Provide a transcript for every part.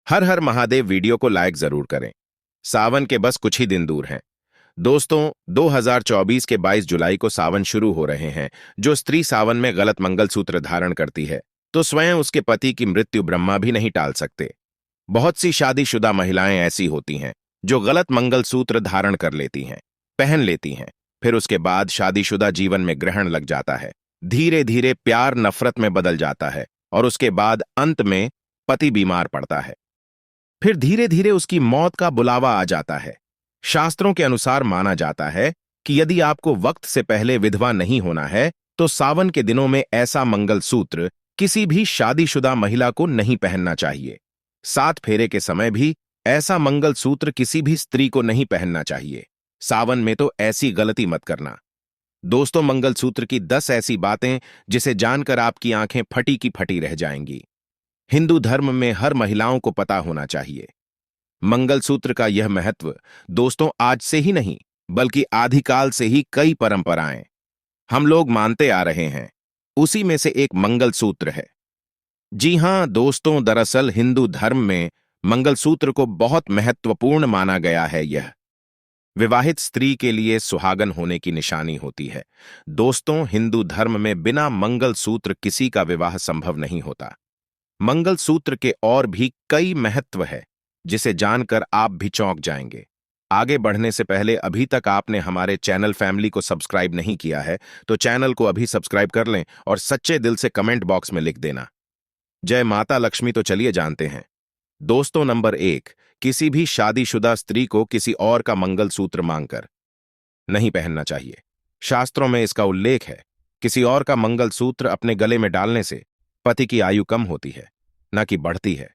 हर हर Mahadev video को like जरूर करें। सावन के बस कुछ ही दिन दूर हैं। दोस्तों, 2024 के 22 जुलाई को सावन शुरू हो रहे हैं। जो स्त्री सावन में गलत मंगलसूत्र धारण करती है तो स्वयं उसके पति की मृत्यु ब्रह्मा भी नहीं टाल सकते। बहुत सी शादीशुदा महिलाएं ऐसी होती हैं जो गलत मंगलसूत्र धारण कर लेती हैं, पहन लेती हैं। फिर उसके बाद शादीशुदा जीवन में ग्रहण लग जाता है। धीरे धीरे प्यार नफरत में बदल जाता है और उसके बाद अंत में पति बीमार पड़ता है। फिर धीरे धीरे उसकी मौत का बुलावा आ जाता है। शास्त्रों के अनुसार माना जाता है कि यदि आपको वक्त से पहले विधवा नहीं होना है तो सावन के दिनों में ऐसा मंगलसूत्र किसी भी शादीशुदा महिला को नहीं पहनना चाहिए। 7 फेरे के समय भी ऐसा मंगलसूत्र किसी भी स्त्री को नहीं पहनना चाहिए। सावन में तो ऐसी गलती मत करना। दोस्तों, मंगलसूत्र की 10 ऐसी बातें जिसे जानकर आपकी आंखें फटी की फटी रह जाएंगी। हिंदू धर्म में हर महिलाओं को पता होना चाहिए। मंगलसूत्र का यह महत्व दोस्तों आज से ही नहीं बल्कि आदिकाल से ही कई परंपराएं हम लोग मानते आ रहे हैं। उसी में से एक मंगलसूत्र है। जी हां दोस्तों, दरअसल हिंदू धर्म में मंगलसूत्र को बहुत महत्वपूर्ण माना गया है। यह विवाहित स्त्री के लिए सुहागन होने की निशानी होती है। दोस्तों, हिंदू धर्म में बिना मंगलसूत्र किसी का विवाह संभव नहीं होता। मंगलसूत्र के और भी कई महत्व है जिसे जानकर आप भी चौंक जाएंगे। आगे बढ़ने से पहले अभी तक आपने हमारे चैनल फैमिली को सब्सक्राइब नहीं किया है तो चैनल को अभी सब्सक्राइब कर लें और सच्चे दिल से कमेंट बॉक्स में लिख देना जय माता लक्ष्मी। तो चलिए जानते हैं। दोस्तों, नंबर 1, किसी भी शादीशुदा स्त्री को किसी और का मंगलसूत्र मांगकर नहीं पहनना चाहिए। शास्त्रों में इसका उल्लेख है। किसी और का मंगलसूत्र अपने गले में डालने से पति की आयु कम होती है, न कि बढ़ती है,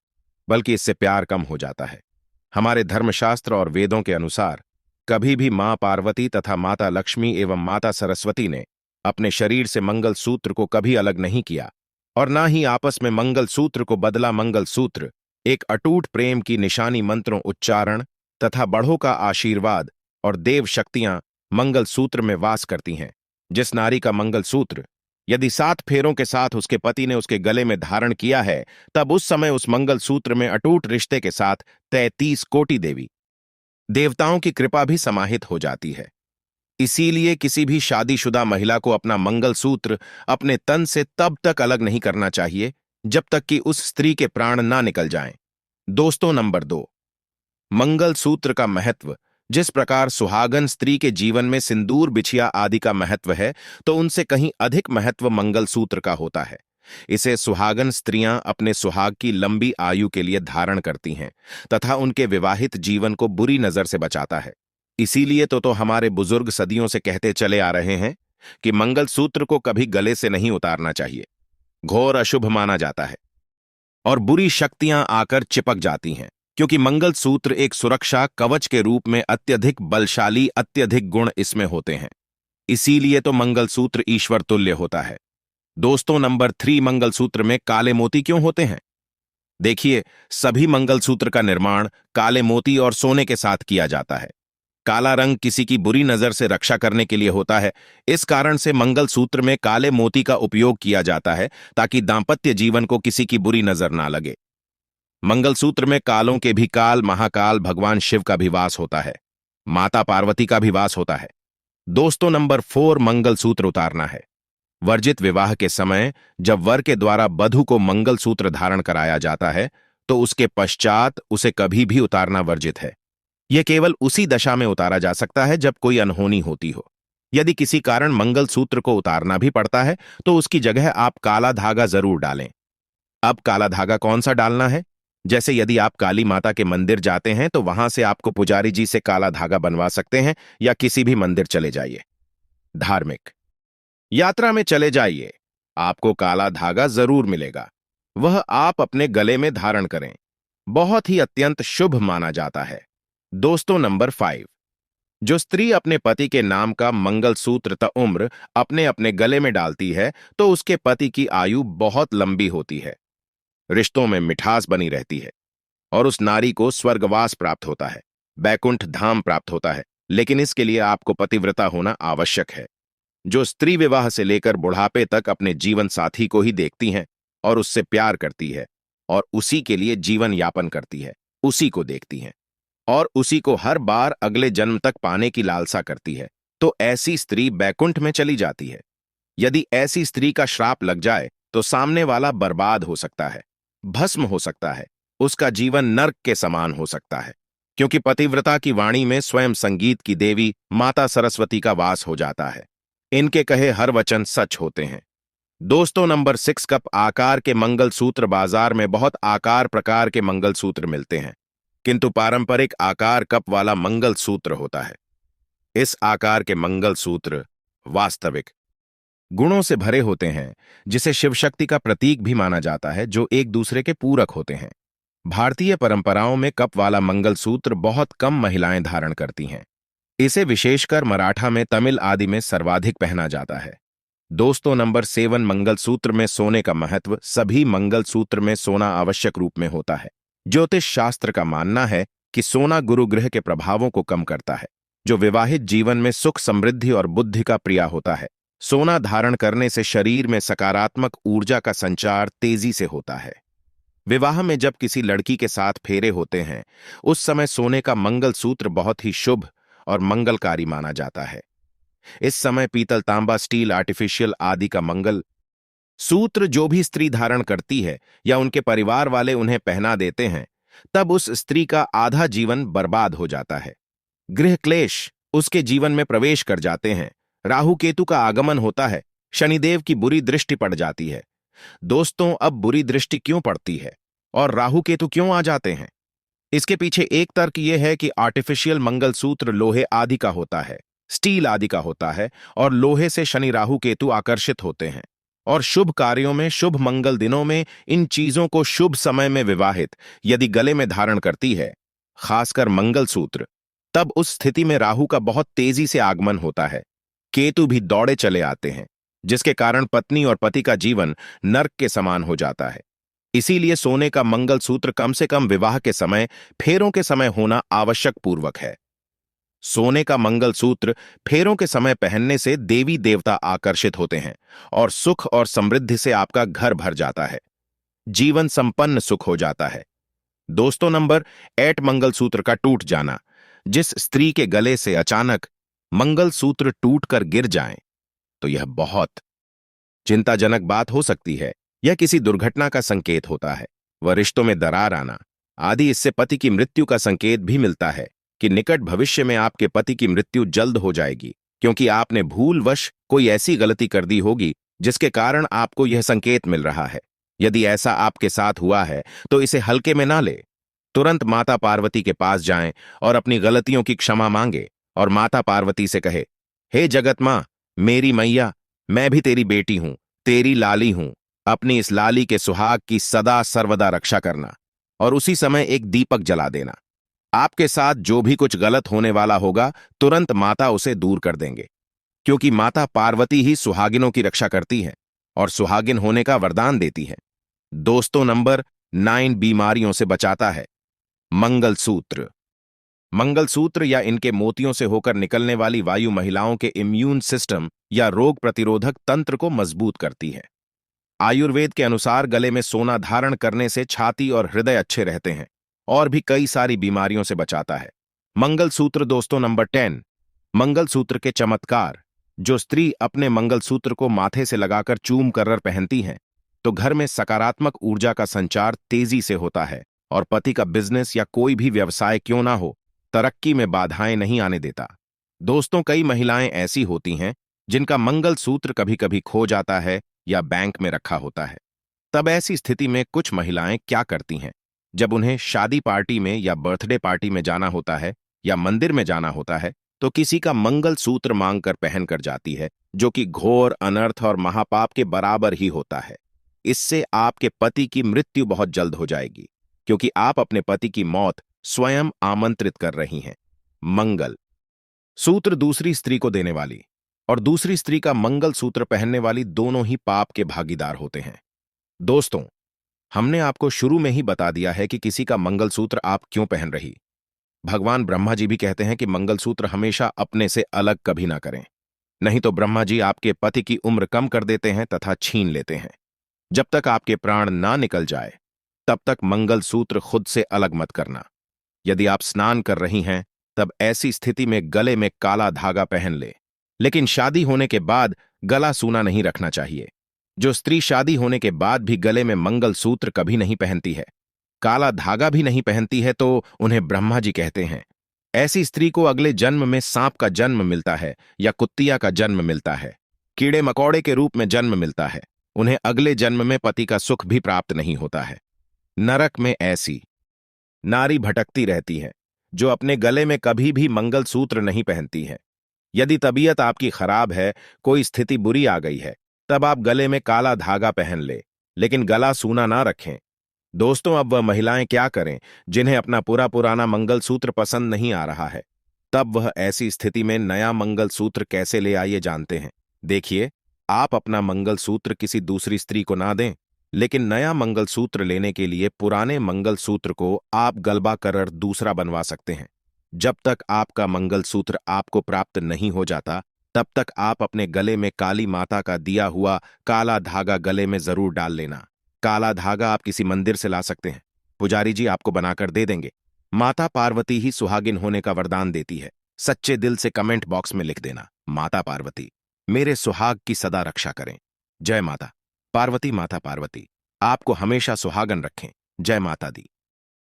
बल्कि इससे प्यार कम हो जाता है। हमारे धर्मशास्त्र और वेदों के अनुसार कभी भी मां पार्वती तथा माता लक्ष्मी एवं माता सरस्वती ने अपने शरीर से मंगलसूत्र को कभी अलग नहीं किया और न ही आपस में मंगलसूत्र को बदला। मंगलसूत्र एक अटूट प्रेम की निशानी, मंत्रों उच्चारण तथा बड़ों का आशीर्वाद और देव शक्तियां मंगलसूत्र में वास करती हैं। जिस नारी का मंगलसूत्र यदि 7 फेरों के साथ उसके पति ने उसके गले में धारण किया है तब उस समय उस मंगलसूत्र में अटूट रिश्ते के साथ 33 कोटि देवी देवताओं की कृपा भी समाहित हो जाती है। इसीलिए किसी भी शादीशुदा महिला को अपना मंगलसूत्र अपने तन से तब तक अलग नहीं करना चाहिए जब तक कि उस स्त्री के प्राण ना निकल जाएं। दोस्तों, नंबर 2, मंगलसूत्र का महत्व। जिस प्रकार सुहागन स्त्री के जीवन में सिंदूर, बिछिया आदि का महत्व है तो उनसे कहीं अधिक महत्व मंगलसूत्र का होता है। इसे सुहागन स्त्रियां अपने सुहाग की लंबी आयु के लिए धारण करती हैं तथा उनके विवाहित जीवन को बुरी नजर से बचाता है। इसीलिए तो हमारे बुजुर्ग सदियों से कहते चले आ रहे हैं कि मंगलसूत्र को कभी गले से नहीं उतारना चाहिए। घोर अशुभ माना जाता है और बुरी शक्तियां आकर चिपक जाती हैं, क्योंकि मंगलसूत्र एक सुरक्षा कवच के रूप में अत्यधिक बलशाली, अत्यधिक गुण इसमें होते हैं। इसीलिए तो मंगलसूत्र ईश्वर तुल्य होता है। दोस्तों, नंबर 3, मंगलसूत्र में काले मोती क्यों होते हैं? देखिए, सभी मंगलसूत्र का निर्माण काले मोती और सोने के साथ किया जाता है। काला रंग किसी की बुरी नजर से रक्षा करने के लिए होता है। इस कारण से मंगलसूत्र में काले मोती का उपयोग किया जाता है ताकि दांपत्य जीवन को किसी की बुरी नजर ना लगे। मंगलसूत्र में कालों के भी काल, महाकाल भगवान शिव का भी वास होता है, माता पार्वती का भी वास होता है। दोस्तों, नंबर 4, मंगलसूत्र उतारना है। वर्जित विवाह के समय जब वर के द्वारा वधू को मंगलसूत्र धारण कराया जाता है तो उसके पश्चात उसे कभी भी उतारना वर्जित है। यह केवल उसी दशा में उतारा जा सकता है जब कोई अनहोनी होती हो। यदि किसी कारण मंगलसूत्र को उतारना भी पड़ता है तो उसकी जगह आप काला धागा जरूर डालें। अब काला धागा कौन सा डालना है? जैसे यदि आप काली माता के मंदिर जाते हैं तो वहां से आपको पुजारी जी से काला धागा बनवा सकते हैं, या किसी भी मंदिर चले जाइए, धार्मिक यात्रा में चले जाइए, आपको काला धागा जरूर मिलेगा। वह आप अपने गले में धारण करें, बहुत ही अत्यंत शुभ माना जाता है। दोस्तों, नंबर 5, जो स्त्री अपने पति के नाम का मंगलसूत्र उम्र अपने अपने गले में डालती है तो उसके पति की आयु बहुत लंबी होती है, रिश्तों में मिठास बनी रहती है और उस नारी को स्वर्गवास प्राप्त होता है, बैकुंठ धाम प्राप्त होता है। लेकिन इसके लिए आपको पतिव्रता होना आवश्यक है। जो स्त्री विवाह से लेकर बुढ़ापे तक अपने जीवन साथी को ही देखती हैं और उससे प्यार करती है और उसी के लिए जीवन यापन करती है, उसी को देखती हैं और उसी को हर बार अगले जन्म तक पाने की लालसा करती है, तो ऐसी स्त्री बैकुंठ में चली जाती है। यदि ऐसी स्त्री का श्राप लग जाए तो सामने वाला बर्बाद हो सकता है, भस्म हो सकता है, उसका जीवन नर्क के समान हो सकता है, क्योंकि पतिव्रता की वाणी में स्वयं संगीत की देवी माता सरस्वती का वास हो जाता है। इनके कहे हर वचन सच होते हैं। दोस्तों, नंबर 6 कप आकार के मंगलसूत्र। बाजार में बहुत आकार प्रकार के मंगलसूत्र मिलते हैं, किंतु पारंपरिक आकार कप वाला मंगलसूत्र होता है। इस आकार के मंगलसूत्र वास्तविक गुणों से भरे होते हैं, जिसे शिव शक्ति का प्रतीक भी माना जाता है, जो एक दूसरे के पूरक होते हैं। भारतीय परंपराओं में कप वाला मंगलसूत्र बहुत कम महिलाएं धारण करती हैं। इसे विशेषकर मराठा में, तमिल आदि में सर्वाधिक पहना जाता है। दोस्तों, नंबर 7 मंगलसूत्र में सोने का महत्व। सभी मंगलसूत्र में सोना आवश्यक रूप में होता है। ज्योतिष शास्त्र का मानना है कि सोना गुरु ग्रह के प्रभावों को कम करता है, जो विवाहित जीवन में सुख, समृद्धि और बुद्धि का प्रिया होता है। सोना धारण करने से शरीर में सकारात्मक ऊर्जा का संचार तेजी से होता है। विवाह में जब किसी लड़की के साथ फेरे होते हैं, उस समय सोने का मंगलसूत्र बहुत ही शुभ और मंगलकारी माना जाता है। इस समय पीतल, तांबा, स्टील, आर्टिफिशियल आदि का मंगल सूत्र जो भी स्त्री धारण करती है या उनके परिवार वाले उन्हें पहना देते हैं, तब उस स्त्री का आधा जीवन बर्बाद हो जाता है। गृह क्लेश उसके जीवन में प्रवेश कर जाते हैं। राहु केतु का आगमन होता है। शनिदेव की बुरी दृष्टि पड़ जाती है। दोस्तों, अब बुरी दृष्टि क्यों पड़ती है और राहु केतु क्यों आ जाते हैं? इसके पीछे एक तर्क यह है कि आर्टिफिशियल मंगलसूत्र लोहे आदि का होता है, स्टील आदि का होता है, और लोहे से शनि राहु केतु आकर्षित होते हैं। और शुभ कार्यों में, शुभ मंगल दिनों में इन चीजों को शुभ समय में विवाहित यदि गले में धारण करती है, खासकर मंगलसूत्र, तब उस स्थिति में राहु का बहुत तेजी से आगमन होता है। केतु भी दौड़े चले आते हैं, जिसके कारण पत्नी और पति का जीवन नर्क के समान हो जाता है। इसीलिए सोने का मंगलसूत्र कम से कम विवाह के समय, फेरों के समय होना आवश्यक पूर्वक है। सोने का मंगलसूत्र फेरों के समय पहनने से देवी देवता आकर्षित होते हैं और सुख और समृद्धि से आपका घर भर जाता है, जीवन संपन्न सुख हो जाता है। दोस्तों, नंबर 8 मंगलसूत्र का टूट जाना। जिस स्त्री के गले से अचानक मंगलसूत्र टूटकर गिर जाएं, तो यह बहुत चिंताजनक बात हो सकती है। यह किसी दुर्घटना का संकेत होता है, वह रिश्तों में दरार आना आदि। इससे पति की मृत्यु का संकेत भी मिलता है कि निकट भविष्य में आपके पति की मृत्यु जल्द हो जाएगी, क्योंकि आपने भूलवश कोई ऐसी गलती कर दी होगी जिसके कारण आपको यह संकेत मिल रहा है। यदि ऐसा आपके साथ हुआ है तो इसे हल्के में ना ले। तुरंत माता पार्वती के पास जाएं और अपनी गलतियों की क्षमा मांगे और माता पार्वती से कहे, हे जगत मां, मेरी मैया, मैं भी तेरी बेटी हूं, तेरी लाली हूं। अपनी इस लाली के सुहाग की सदा सर्वदा रक्षा करना और उसी समय एक दीपक जला देना। आपके साथ जो भी कुछ गलत होने वाला होगा, तुरंत माता उसे दूर कर देंगे, क्योंकि माता पार्वती ही सुहागिनों की रक्षा करती है और सुहागिन होने का वरदान देती है। दोस्तों, नंबर 9 बीमारियों से बचाता है। मंगलसूत्र। मंगलसूत्र या इनके मोतियों से होकर निकलने वाली वायु महिलाओं के इम्यून सिस्टम या रोग प्रतिरोधक तंत्र को मजबूत करती है। आयुर्वेद के अनुसार गले में सोना धारण करने से छाती और हृदय अच्छे रहते हैं और भी कई सारी बीमारियों से बचाता है। मंगलसूत्र। दोस्तों, नंबर 10 मंगलसूत्र के चमत्कार। जो स्त्री अपने मंगलसूत्र को माथे से लगाकर चूम कर पहनती हैं, तो घर में सकारात्मक ऊर्जा का संचार तेजी से होता है और पति का बिजनेस या कोई भी व्यवसाय क्यों ना हो, तरक्की में बाधाएं नहीं आने देता। दोस्तों, कई महिलाएं ऐसी होती हैं जिनका मंगलसूत्र कभी कभी खो जाता है या बैंक में रखा होता है। तब ऐसी स्थिति में कुछ महिलाएं क्या करती हैं, जब उन्हें शादी पार्टी में या बर्थडे पार्टी में जाना होता है या मंदिर में जाना होता है, तो किसी का मंगलसूत्र मांगकर पहन कर जाती है, जो कि घोर अनर्थ और महापाप के बराबर ही होता है। इससे आपके पति की मृत्यु बहुत जल्द हो जाएगी, क्योंकि आप अपने पति की मौत स्वयं आमंत्रित कर रही हैं। मंगल सूत्र दूसरी स्त्री को देने वाली और दूसरी स्त्री का मंगल सूत्र पहनने वाली दोनों ही पाप के भागीदार होते हैं। दोस्तों, हमने आपको शुरू में ही बता दिया है कि किसी का मंगलसूत्र आप क्यों पहन रही। भगवान ब्रह्मा जी भी कहते हैं कि मंगलसूत्र हमेशा अपने से अलग कभी ना करें, नहीं तो ब्रह्मा जी आपके पति की उम्र कम कर देते हैं तथा छीन लेते हैं। जब तक आपके प्राण ना निकल जाए, तब तक मंगलसूत्र खुद से अलग मत करना। यदि आप स्नान कर रही हैं, तब ऐसी स्थिति में गले में काला धागा पहन ले। लेकिन शादी होने के बाद गला सूना नहीं रखना चाहिए। जो स्त्री शादी होने के बाद भी गले में मंगलसूत्र कभी नहीं पहनती है, काला धागा भी नहीं पहनती है, तो उन्हें ब्रह्मा जी कहते हैं। ऐसी स्त्री को अगले जन्म में सांप का जन्म मिलता है या कुत्तिया का जन्म मिलता है, कीड़े मकोड़े के रूप में जन्म मिलता है। उन्हें अगले जन्म में पति का सुख भी प्राप्त नहीं होता है। नरक में ऐसी नारी भटकती रहती है जो अपने गले में कभी भी मंगलसूत्र नहीं पहनती है। यदि तबीयत आपकी खराब है, कोई स्थिति बुरी आ गई है, तब आप गले में काला धागा पहन ले, लेकिन गला सूना ना रखें। दोस्तों, अब वह महिलाएं क्या करें जिन्हें अपना पुराना मंगलसूत्र पसंद नहीं आ रहा है? तब वह ऐसी स्थिति में नया मंगलसूत्र कैसे ले आइए जानते हैं। देखिए, आप अपना मंगलसूत्र किसी दूसरी स्त्री को ना दें, लेकिन नया मंगलसूत्र लेने के लिए पुराने मंगलसूत्र को आप गलबा कर दूसरा बनवा सकते हैं। जब तक आपका मंगलसूत्र आपको प्राप्त नहीं हो जाता, तब तक आप अपने गले में काली माता का दिया हुआ काला धागा गले में जरूर डाल लेना। काला धागा आप किसी मंदिर से ला सकते हैं, पुजारी जी आपको बनाकर दे देंगे। माता पार्वती ही सुहागिन होने का वरदान देती है। सच्चे दिल से कमेंट बॉक्स में लिख देना, माता पार्वती मेरे सुहाग की सदा रक्षा करें। जय माता पार्वती। माता पार्वती आपको हमेशा सुहागन रखें। जय माता दी।